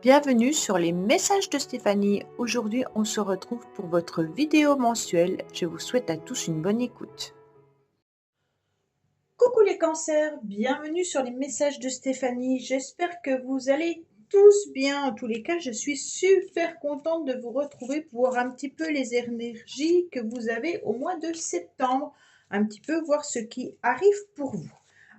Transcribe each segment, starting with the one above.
Bienvenue sur les messages de Stéphanie. Aujourd'hui, on se retrouve pour votre vidéo mensuelle. Je vous souhaite à tous une bonne écoute. Coucou les cancers, bienvenue sur les messages de Stéphanie. J'espère que vous allez tous bien. En tous les cas, je suis super contente de vous retrouver pour voir un petit peu les énergies que vous avez au mois de septembre. Un petit peu voir ce qui arrive pour vous.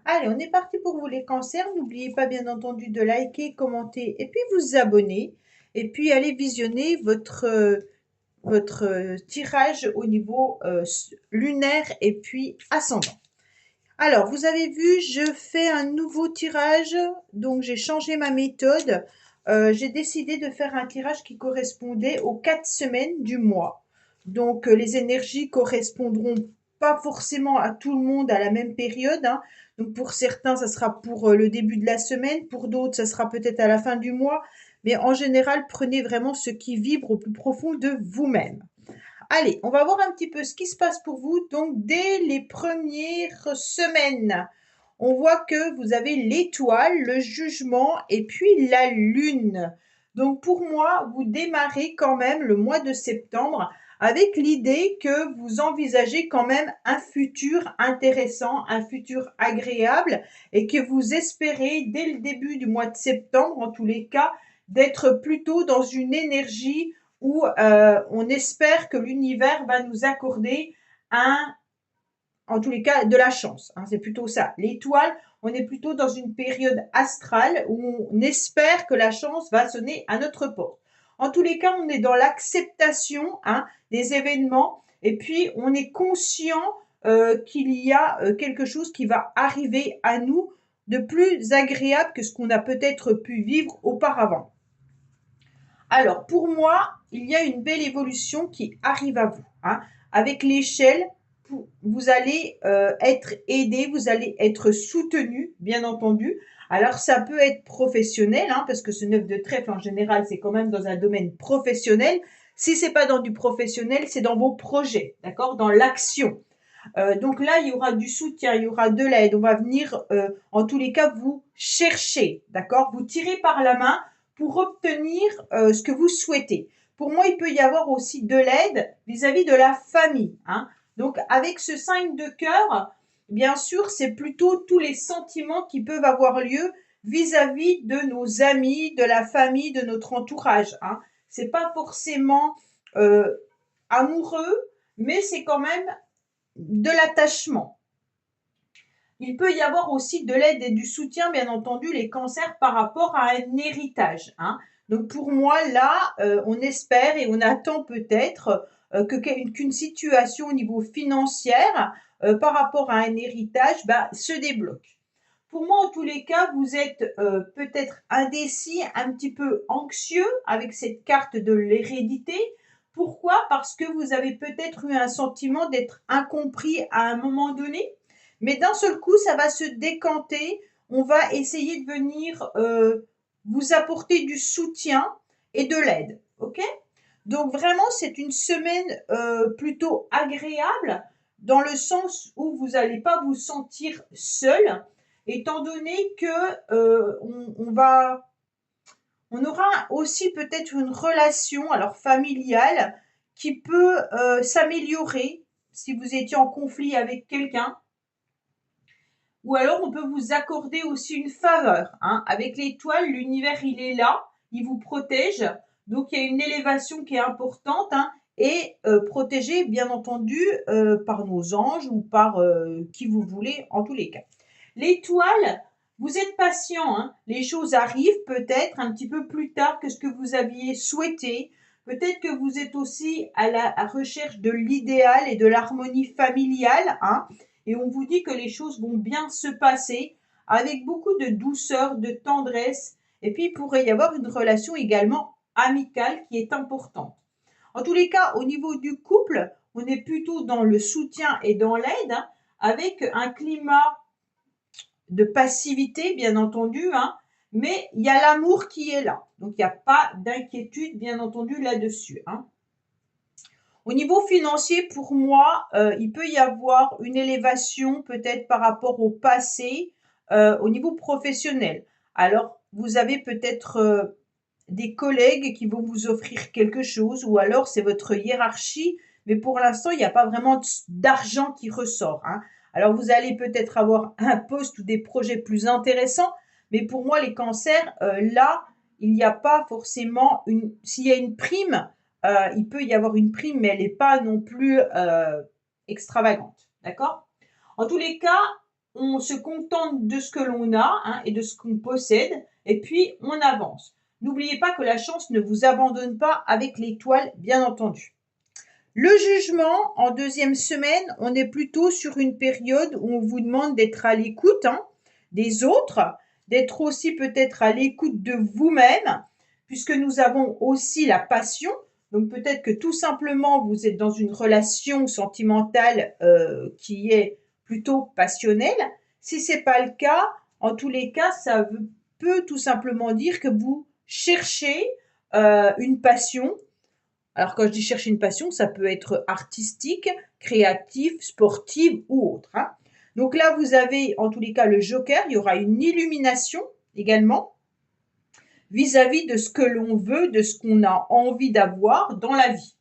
Allez, on est parti pour vous les cancers. N'oubliez pas bien entendu de liker, commenter et puis vous abonner. Et puis allez visionner votre tirage au niveau lunaire et puis ascendant. Alors, vous avez vu, je fais un nouveau tirage, donc j'ai changé ma méthode. J'ai décidé de faire un tirage qui correspondait aux 4 semaines du mois. Donc, les énergies correspondront pas forcément à tout le monde à la même période, hein. Donc, pour certains, ça sera pour le début de la semaine, pour d'autres, ça sera peut-être à la fin du mois. Mais en général, prenez vraiment ce qui vibre au plus profond de vous-même. Allez, on va voir un petit peu ce qui se passe pour vous. Donc, dès les premières semaines, on voit que vous avez l'étoile, le jugement et puis la lune. Donc, pour moi, vous démarrez quand même le mois de septembre avec l'idée que vous envisagez quand même un futur intéressant, un futur agréable et que vous espérez dès le début du mois de septembre, en tous les cas, d'être plutôt dans une énergie où on espère que l'univers va nous accorder en tous les cas, de la chance, hein, c'est plutôt ça. L'étoile, on est plutôt dans une période astrale où on espère que la chance va sonner à notre porte. En tous les cas, on est dans l'acceptation, hein, des événements et puis on est conscient qu'il y a quelque chose qui va arriver à nous de plus agréable que ce qu'on a peut-être pu vivre auparavant. Alors, pour moi, il y a une belle évolution qui arrive à vous, hein. Avec l'échelle, vous allez être aidé, vous allez être soutenu, bien entendu. Alors, ça peut être professionnel, hein, parce que ce 9 de trèfle, en général, c'est quand même dans un domaine professionnel. Si c'est pas dans du professionnel, c'est dans vos projets, d'accord, dans l'action. Donc là, il y aura du soutien, il y aura de l'aide. On va venir, en tous les cas, vous chercher, d'accord? Vous tirer par la main pour obtenir ce que vous souhaitez. Pour moi, il peut y avoir aussi de l'aide vis-à-vis de la famille, hein. Donc, avec ce 5 de cœur, bien sûr, c'est plutôt tous les sentiments qui peuvent avoir lieu vis-à-vis de nos amis, de la famille, de notre entourage, hein. C'est pas forcément amoureux, mais c'est quand même de l'attachement. Il peut y avoir aussi de l'aide et du soutien, bien entendu, les cancers par rapport à un héritage, hein. Donc pour moi, là, on espère et on attend peut-être qu'une situation au niveau financier par rapport à un héritage se débloque. Pour moi, en tous les cas, vous êtes peut-être indécis, un petit peu anxieux avec cette carte de l'hérédité. Pourquoi? Parce que vous avez peut-être eu un sentiment d'être incompris à un moment donné, mais d'un seul coup, ça va se décanter. On va essayer de venir vous apporter du soutien et de l'aide. OK? Donc vraiment, c'est une semaine plutôt agréable dans le sens où vous n'allez pas vous sentir seul, étant donné que on aura aussi peut-être une relation alors familiale qui peut s'améliorer si vous étiez en conflit avec quelqu'un, ou alors on peut vous accorder aussi une faveur, hein. Avec l'étoile, l'univers il est là, il vous protège, donc il y a une élévation qui est importante, hein, et protégé bien entendu par nos anges ou par qui vous voulez en tous les cas. L'étoile, vous êtes patient, hein, les choses arrivent peut-être un petit peu plus tard que ce que vous aviez souhaité. Peut-être que vous êtes aussi à la recherche de l'idéal et de l'harmonie familiale, hein, et on vous dit que les choses vont bien se passer avec beaucoup de douceur, de tendresse, et puis il pourrait y avoir une relation également amicale qui est importante. En tous les cas, au niveau du couple, on est plutôt dans le soutien et dans l'aide, hein, avec un climat de passivité, bien entendu, hein, mais il y a l'amour qui est là. Donc, il n'y a pas d'inquiétude, bien entendu, là-dessus, hein. Au niveau financier, pour moi, il peut y avoir une élévation peut-être par rapport au passé, au niveau professionnel. Alors, vous avez peut-être des collègues qui vont vous offrir quelque chose ou alors c'est votre hiérarchie, mais pour l'instant, il n'y a pas vraiment d'argent qui ressort, hein. Alors, vous allez peut-être avoir un poste ou des projets plus intéressants, mais pour moi, les cancers, là, il n'y a pas forcément une. S'il y a une prime, il peut y avoir une prime, mais elle n'est pas non plus extravagante. D'accord? En tous les cas, on se contente de ce que l'on a, hein, et de ce qu'on possède, et puis on avance. N'oubliez pas que la chance ne vous abandonne pas avec l'étoile, bien entendu. Le jugement, en deuxième semaine, on est plutôt sur une période où on vous demande d'être à l'écoute, hein, des autres, d'être aussi peut-être à l'écoute de vous-même, puisque nous avons aussi la passion. Donc peut-être que tout simplement, vous êtes dans une relation sentimentale qui est plutôt passionnelle. Si ce n'est pas le cas, en tous les cas, ça peut tout simplement dire que vous cherchez une passion. Alors quand je dis chercher une passion, ça peut être artistique, créatif, sportive ou autre, hein. Donc là, vous avez en tous les cas le joker, il y aura une illumination également vis-à-vis de ce que l'on veut, de ce qu'on a envie d'avoir dans la vie.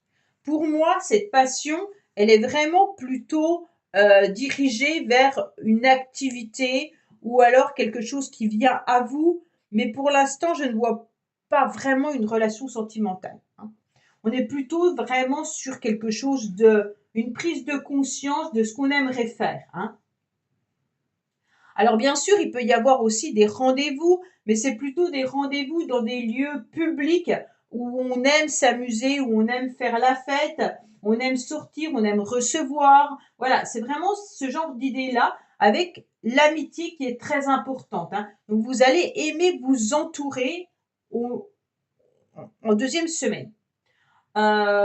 Pour moi, cette passion, elle est vraiment plutôt dirigée vers une activité ou alors quelque chose qui vient à vous, mais pour l'instant, je ne vois pas vraiment une relation sentimentale, hein. On est plutôt vraiment sur quelque chose une prise de conscience de ce qu'on aimerait faire, hein. Alors bien sûr, il peut y avoir aussi des rendez-vous, mais c'est plutôt des rendez-vous dans des lieux publics où on aime s'amuser, où on aime faire la fête, on aime sortir, on aime recevoir. Voilà, c'est vraiment ce genre d'idée-là avec l'amitié qui est très importante, hein. Donc vous allez aimer vous entourer en deuxième semaine.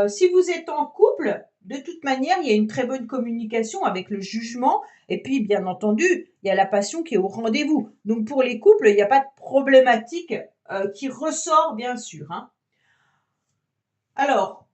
Si vous êtes en couple, de toute manière, il y a une très bonne communication avec le jugement. Et puis, bien entendu, il y a la passion qui est au rendez-vous. Donc, pour les couples, il n'y a pas de problématique qui ressort, bien sûr, hein. Alors,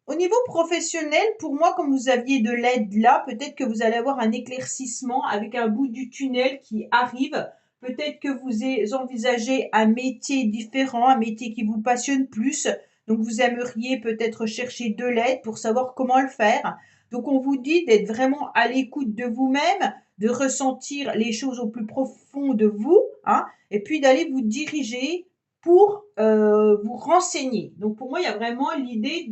au niveau professionnel, pour moi, comme vous aviez de l'aide là, peut-être que vous allez avoir un éclaircissement avec un bout du tunnel qui arrive. Peut-être que vous envisagez un métier différent, un métier qui vous passionne plus. Donc, vous aimeriez peut-être chercher de l'aide pour savoir comment le faire. Donc, on vous dit d'être vraiment à l'écoute de vous-même, de ressentir les choses au plus profond de vous, hein, et puis d'aller vous diriger pour vous renseigner. Donc, pour moi, il y a vraiment l'idée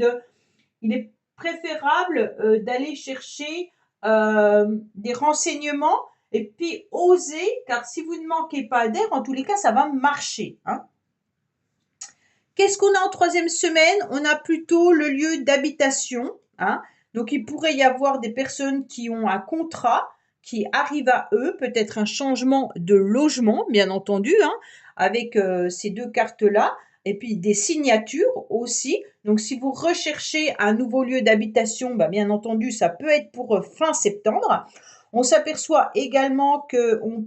il est préférable d'aller chercher des renseignements et puis oser, car si vous ne manquez pas d'air, en tous les cas, ça va marcher, hein. Qu'est-ce qu'on a en troisième semaine? On a plutôt le lieu d'habitation, hein. Donc, il pourrait y avoir des personnes qui ont un contrat qui arrive à eux, peut-être un changement de logement, bien entendu, hein, avec ces deux cartes-là, et puis des signatures aussi. Donc, si vous recherchez un nouveau lieu d'habitation, bah, bien entendu, ça peut être pour fin septembre. On s'aperçoit également qu'on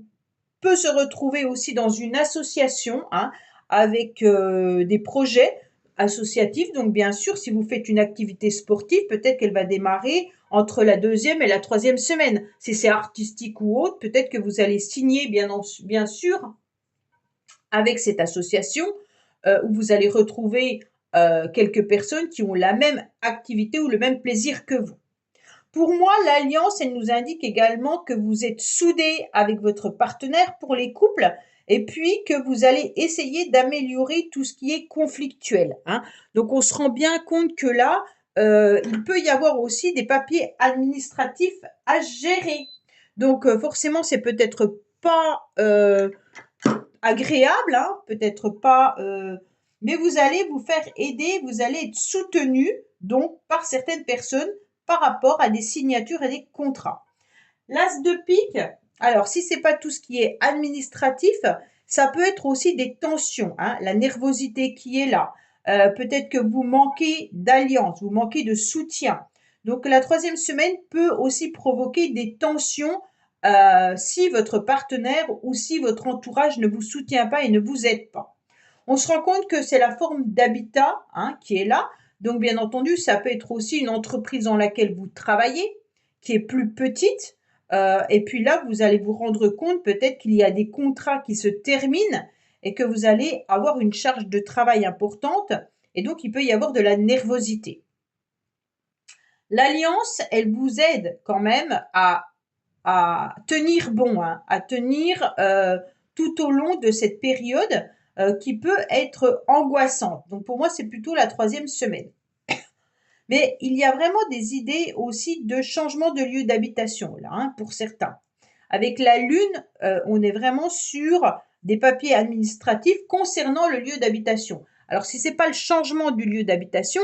peut se retrouver aussi dans une association, hein, avec des projets associatifs. Donc, bien sûr, si vous faites une activité sportive, peut-être qu'elle va démarrer entre la deuxième et la troisième semaine. Si c'est artistique ou autre, peut-être que vous allez signer, bien sûr, avec cette association où vous allez retrouver quelques personnes qui ont la même activité ou le même plaisir que vous. Pour moi, l'alliance, elle nous indique également que vous êtes soudés avec votre partenaire pour les couples et puis que vous allez essayer d'améliorer tout ce qui est conflictuel, hein. Donc, on se rend bien compte que là, il peut y avoir aussi des papiers administratifs à gérer. Donc, forcément, c'est peut-être pas agréable, hein, peut-être pas, mais vous allez vous faire aider, vous allez être soutenu donc par certaines personnes par rapport à des signatures et des contrats. L'as de pique, alors si c'est pas tout ce qui est administratif, ça peut être aussi des tensions, hein, la nervosité qui est là. Peut-être que vous manquez d'alliance, vous manquez de soutien. Donc la troisième semaine peut aussi provoquer des tensions si votre partenaire ou si votre entourage ne vous soutient pas et ne vous aide pas. On se rend compte que c'est la forme d'habitat, hein, qui est là. Donc, bien entendu, ça peut être aussi une entreprise dans laquelle vous travaillez, qui est plus petite. Et puis là, vous allez vous rendre compte peut-être qu'il y a des contrats qui se terminent et que vous allez avoir une charge de travail importante et donc il peut y avoir de la nervosité. L'alliance, elle vous aide quand même à tenir bon, hein, à tenir tout au long de cette période qui peut être angoissante. Donc pour moi, c'est plutôt la 3e semaine. Mais il y a vraiment des idées aussi de changement de lieu d'habitation, là, hein, pour certains. Avec la Lune, on est vraiment sur des papiers administratifs concernant le lieu d'habitation. Alors, si ce n'est pas le changement du lieu d'habitation,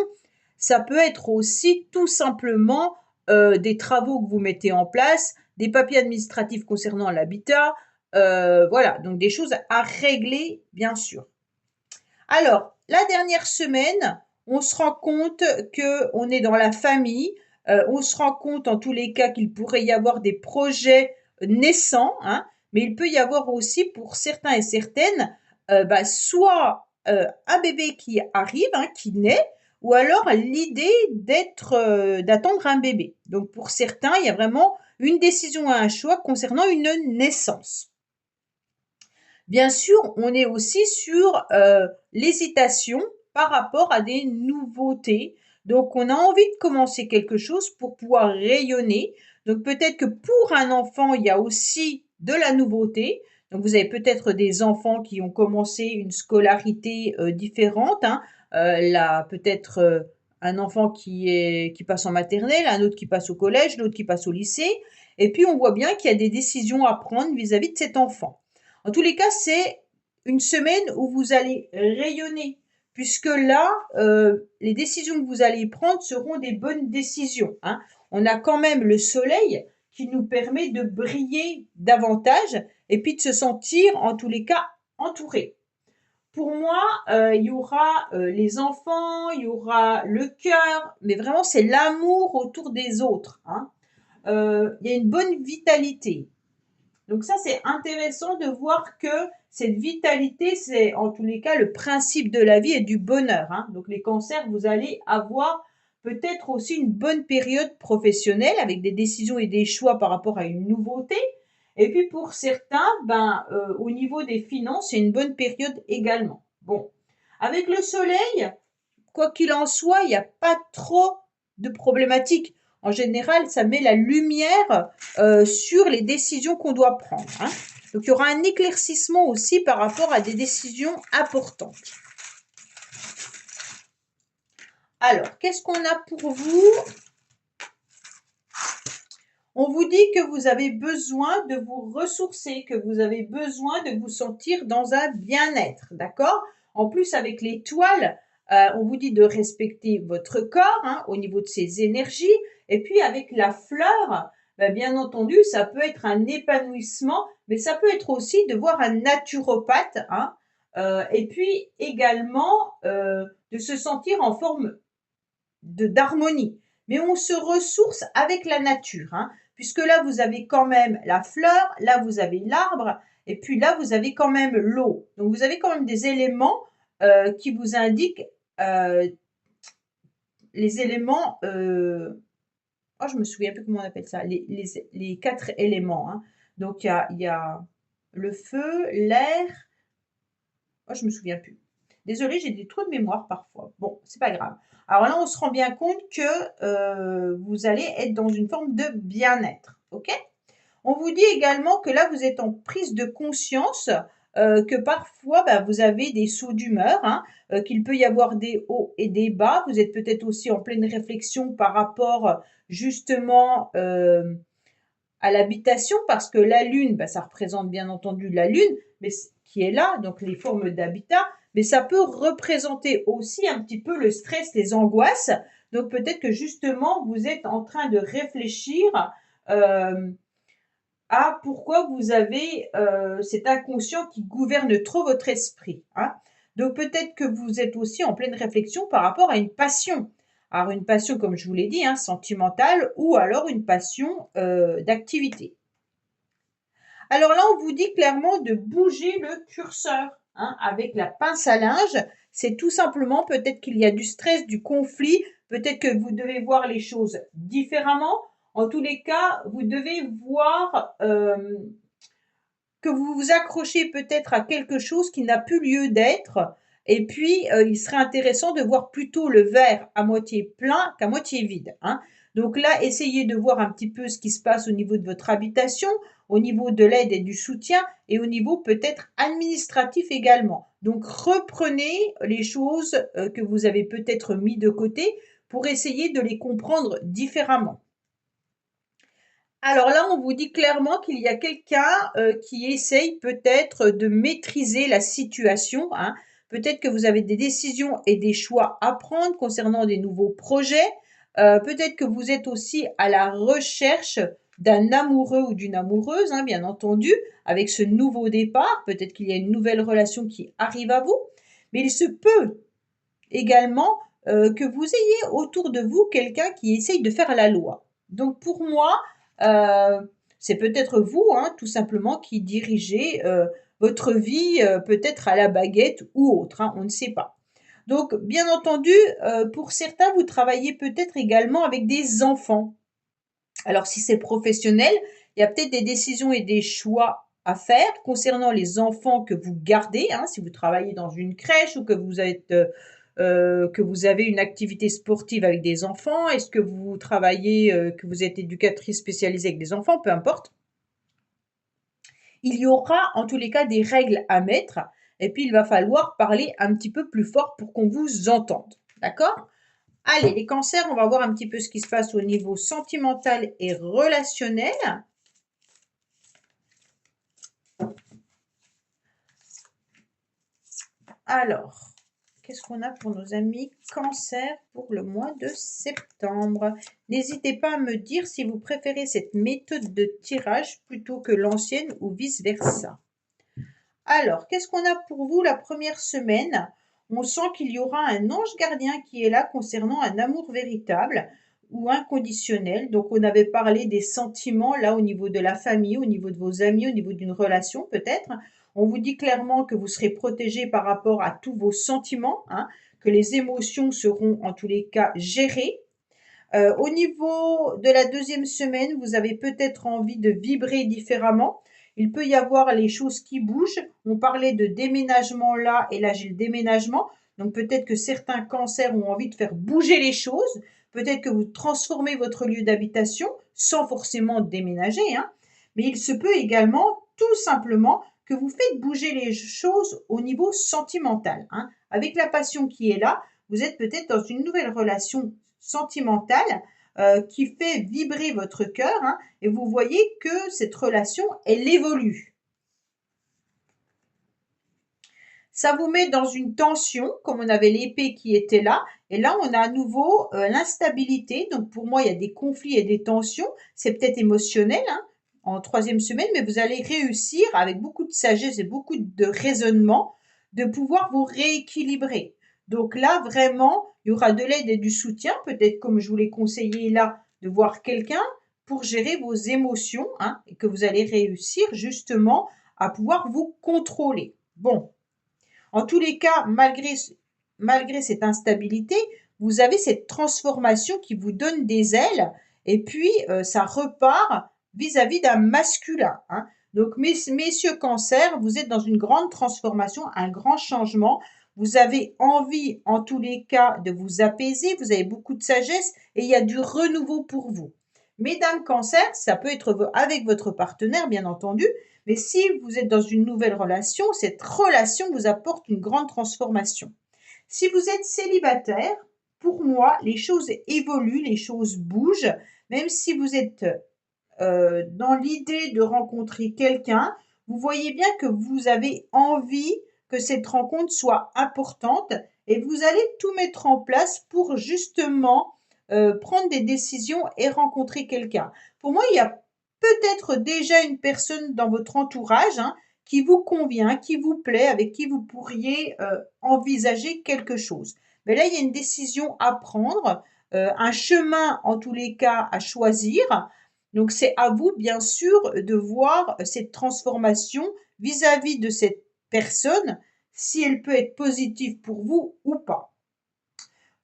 ça peut être aussi tout simplement des travaux que vous mettez en place, des papiers administratifs concernant l'habitat, voilà, donc des choses à régler, bien sûr. Alors, la dernière semaine, on se rend compte qu'on est dans la famille, on se rend compte en tous les cas qu'il pourrait y avoir des projets naissants, hein, mais il peut y avoir aussi pour certains et certaines, soit un bébé qui arrive, hein, qui naît, ou alors l'idée d'attendre un bébé. Donc pour certains, il y a vraiment une décision et un choix concernant une naissance. Bien sûr, on est aussi sur l'hésitation par rapport à des nouveautés. Donc, on a envie de commencer quelque chose pour pouvoir rayonner. Donc, peut-être que pour un enfant, il y a aussi de la nouveauté. Donc, vous avez peut-être des enfants qui ont commencé une scolarité différente, hein. Peut-être un enfant qui passe en maternelle, un autre qui passe au collège, l'autre qui passe au lycée. Et puis, on voit bien qu'il y a des décisions à prendre vis-à-vis de cet enfant. En tous les cas, c'est une semaine où vous allez rayonner, puisque là, les décisions que vous allez prendre seront des bonnes décisions, hein. On a quand même le soleil qui nous permet de briller davantage et puis de se sentir, en tous les cas, entouré. Pour moi, il y aura les enfants, il y aura le cœur, mais vraiment, c'est l'amour autour des autres, hein. Il y a une bonne vitalité. Donc ça, c'est intéressant de voir que cette vitalité, c'est en tous les cas le principe de la vie et du bonheur, hein. Donc les cancers, vous allez avoir peut-être aussi une bonne période professionnelle avec des décisions et des choix par rapport à une nouveauté. Et puis pour certains, au niveau des finances, c'est une bonne période également. Bon, avec le soleil, quoi qu'il en soit, il n'y a pas trop de problématiques. En général, ça met la lumière sur les décisions qu'on doit prendre, hein. Donc, il y aura un éclaircissement aussi par rapport à des décisions importantes. Alors, qu'est-ce qu'on a pour vous? On vous dit que vous avez besoin de vous ressourcer, que vous avez besoin de vous sentir dans un bien-être, d'accord? En plus, avec l'étoile, on vous dit de respecter votre corps, hein, au niveau de ses énergies. Et puis, avec la fleur, bien entendu, ça peut être un épanouissement, mais ça peut être aussi de voir un naturopathe, hein, et puis également de se sentir en forme d'harmonie. Mais on se ressource avec la nature, hein, puisque là, vous avez quand même la fleur, là, vous avez l'arbre, et puis là, vous avez quand même l'eau. Donc, vous avez quand même des éléments qui vous indiquent les éléments, oh, je me souviens plus comment on appelle ça, les 4 éléments, hein. Donc, il y a le feu, l'air, oh, je me souviens plus. Désolée, j'ai des trous de mémoire parfois. Bon, c'est pas grave. Alors là, on se rend bien compte que vous allez être dans une forme de bien-être, ok? On vous dit également que là, vous êtes en prise de conscience que parfois, vous avez des sauts d'humeur, hein, qu'il peut y avoir des hauts et des bas. Vous êtes peut-être aussi en pleine réflexion par rapport justement à l'habitation, parce que la Lune, ça représente bien entendu la Lune, mais qui est là, donc les formes d'habitat, mais ça peut représenter aussi un petit peu le stress, les angoisses. Donc peut-être que justement, vous êtes en train de réfléchir à pourquoi vous avez cet inconscient qui gouverne trop votre esprit, hein. Donc peut-être que vous êtes aussi en pleine réflexion par rapport à une passion. Alors une passion, comme je vous l'ai dit, hein, sentimentale, ou alors une passion d'activité. Alors là, on vous dit clairement de bouger le curseur, hein, avec la pince à linge. C'est tout simplement peut-être qu'il y a du stress, du conflit, peut-être que vous devez voir les choses différemment. En tous les cas, vous devez voir que vous vous accrochez peut-être à quelque chose qui n'a plus lieu d'être. Et puis, il serait intéressant de voir plutôt le verre à moitié plein qu'à moitié vide, hein. Donc là, essayez de voir un petit peu ce qui se passe au niveau de votre habitation, au niveau de l'aide et du soutien et au niveau peut-être administratif également. Donc reprenez les choses que vous avez peut-être mis de côté pour essayer de les comprendre différemment. Alors là, on vous dit clairement qu'il y a quelqu'un qui essaye peut-être de maîtriser la situation, hein. Peut-être que vous avez des décisions et des choix à prendre concernant des nouveaux projets. Peut-être que vous êtes aussi à la recherche d'un amoureux ou d'une amoureuse, hein, bien entendu, avec ce nouveau départ. Peut-être qu'il y a une nouvelle relation qui arrive à vous. Mais il se peut également que vous ayez autour de vous quelqu'un qui essaye de faire la loi. Donc pour moi, c'est peut-être vous, hein, tout simplement, qui dirigez votre vie peut-être à la baguette ou autre, hein, on ne sait pas. Donc, bien entendu, pour certains, vous travaillez peut-être également avec des enfants. Alors, si c'est professionnel, il y a peut-être des décisions et des choix à faire concernant les enfants que vous gardez, hein, si vous travaillez dans une crèche ou que vous avez une activité sportive avec des enfants, est-ce que vous travaillez, que vous êtes éducatrice spécialisée avec des enfants, peu importe. Il y aura en tous les cas des règles à mettre et puis il va falloir parler un petit peu plus fort pour qu'on vous entende. D'accord? Allez, les cancers, on va voir un petit peu ce qui se passe au niveau sentimental et relationnel. Alors, qu'est-ce qu'on a pour nos amis Cancer pour le mois de septembre? N'hésitez pas à me dire si vous préférez cette méthode de tirage plutôt que l'ancienne ou vice-versa. Alors, qu'est-ce qu'on a pour vous la première semaine? On sent qu'il y aura un ange gardien qui est là concernant un amour véritable ou inconditionnel. Donc, on avait parlé des sentiments là au niveau de la famille, au niveau de vos amis, au niveau d'une relation peut-être. On vous dit clairement que vous serez protégé par rapport à tous vos sentiments, hein, que les émotions seront en tous les cas gérées. Au niveau de la deuxième semaine, vous avez peut-être envie de vibrer différemment. Il peut y avoir les choses qui bougent. On parlait de déménagement là, et là j'ai le déménagement. Donc peut-être que certains cancers ont envie de faire bouger les choses. Peut-être que vous transformez votre lieu d'habitation sans forcément déménager, hein. Mais il se peut également tout simplement que vous faites bouger les choses au niveau sentimental, hein. Avec la passion qui est là, vous êtes peut-être dans une nouvelle relation sentimentale qui fait vibrer votre cœur, hein, et vous voyez que cette relation, elle évolue. Ça vous met dans une tension, comme on avait l'épée qui était là, et là on a à nouveau l'instabilité. Donc pour moi, il y a des conflits et des tensions. C'est peut-être émotionnel, hein, en troisième semaine, mais vous allez réussir avec beaucoup de sagesse et beaucoup de raisonnement de pouvoir vous rééquilibrer. Donc là, vraiment, il y aura de l'aide et du soutien, peut-être comme je vous l'ai conseillé là, de voir quelqu'un pour gérer vos émotions, hein, et que vous allez réussir justement à pouvoir vous contrôler. Bon, en tous les cas, malgré cette instabilité, vous avez cette transformation qui vous donne des ailes et puis ça repart vis-à-vis d'un masculin, hein. Donc, messieurs Cancer, vous êtes dans une grande transformation, un grand changement. Vous avez envie, en tous les cas, de vous apaiser. Vous avez beaucoup de sagesse et il y a du renouveau pour vous. Mesdames Cancer, ça peut être avec votre partenaire, bien entendu, mais si vous êtes dans une nouvelle relation, cette relation vous apporte une grande transformation. Si vous êtes célibataire, pour moi, les choses évoluent, les choses bougent. Même si vous êtes dans l'idée de rencontrer quelqu'un, vous voyez bien que vous avez envie que cette rencontre soit importante et vous allez tout mettre en place pour justement prendre des décisions et rencontrer quelqu'un. Pour moi, il y a peut-être déjà une personne dans votre entourage, hein, qui vous convient, qui vous plaît, avec qui vous pourriez envisager quelque chose. Mais là, il y a une décision à prendre, un chemin en tous les cas à choisir. Donc c'est à vous, bien sûr, de voir cette transformation vis-à-vis de cette personne, si elle peut être positive pour vous ou pas.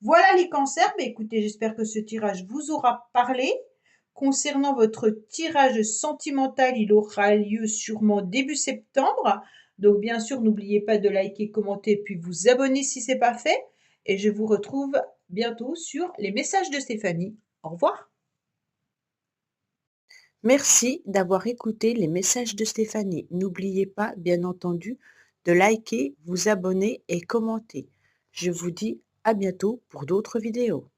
Voilà les cancers. Mais écoutez, j'espère que ce tirage vous aura parlé. concernant votre tirage sentimental, il aura lieu sûrement début septembre. Donc bien sûr, n'oubliez pas de liker, commenter, puis vous abonner si ce n'est pas fait. Et je vous retrouve bientôt sur les messages de Stéphanie. Au revoir. Merci d'avoir écouté les messages de Stéphanie. N'oubliez pas, bien entendu, de liker, vous abonner et commenter. Je vous dis à bientôt pour d'autres vidéos.